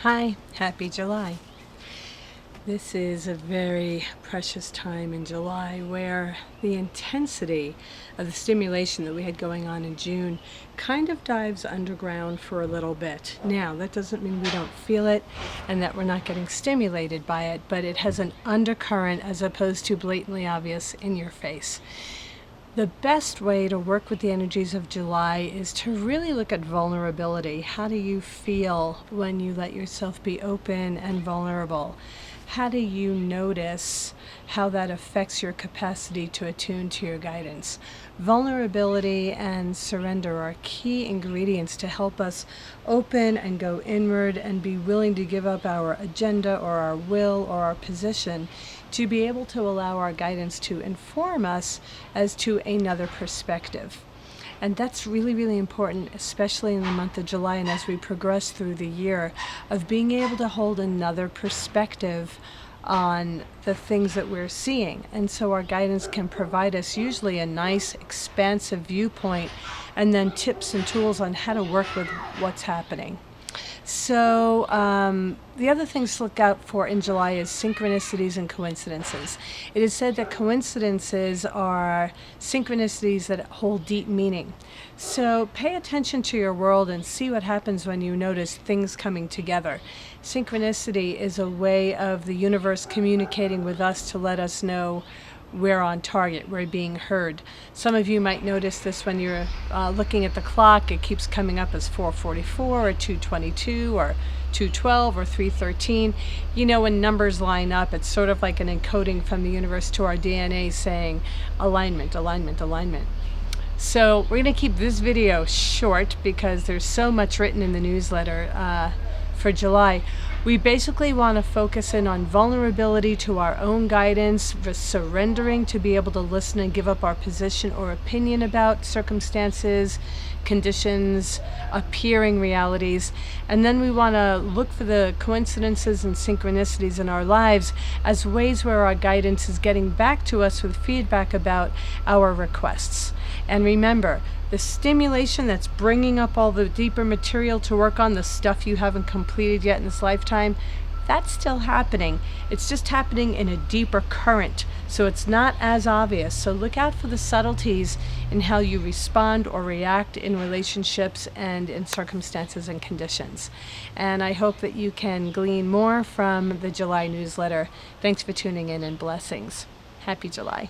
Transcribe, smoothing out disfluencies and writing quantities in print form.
Hi, happy July. This is a very precious time in July where the intensity of the stimulation that we had going on in June kind of dives underground for a little bit. Now, that doesn't mean we don't feel it and that we're not getting stimulated by it, but it has an undercurrent as opposed to blatantly obvious in your face. The best way to work with the energies of July is to really look at vulnerability. How do you feel when you let yourself be open and vulnerable? How do you notice how that affects your capacity to attune to your guidance? Vulnerability and surrender are key ingredients to help us open and go inward and be willing to give up our agenda or our will or our position to be able to allow our guidance to inform us as to another perspective. And that's really, really important, especially in the month of July and as we progress through the year, of being able to hold another perspective on the things that we're seeing. And so our guidance can provide us usually a nice, expansive viewpoint and then tips and tools on how to work with what's happening. So the other things to look out for in July is synchronicities and coincidences. It is said that coincidences are synchronicities that hold deep meaning. So pay attention to your world and see what happens when you notice things coming together. Synchronicity is a way of the universe communicating with us to let us know we're on target, we're being heard. Some of you might notice this when you're looking at the clock. It keeps coming up as 4:44 or 2:22 or 2:12 or 3:13. You know, when numbers line up, it's sort of like an encoding from the universe to our DNA saying alignment, alignment, alignment. So we're going to keep this video short because there's so much written in the newsletter for July. We basically want to focus in on vulnerability to our own guidance, surrendering to be able to listen and give up our position or opinion about circumstances, conditions, appearing realities. And then we want to look for the coincidences and synchronicities in our lives as ways where our guidance is getting back to us with feedback about our requests. And remember, the stimulation that's bringing up all the deeper material to work on, the stuff you haven't completed yet in this lifetime, that's still happening. It's just happening in a deeper current, so it's not as obvious. So look out for the subtleties in how you respond or react in relationships and in circumstances and conditions. And I hope that you can glean more from the July newsletter. Thanks for tuning in and blessings. Happy July.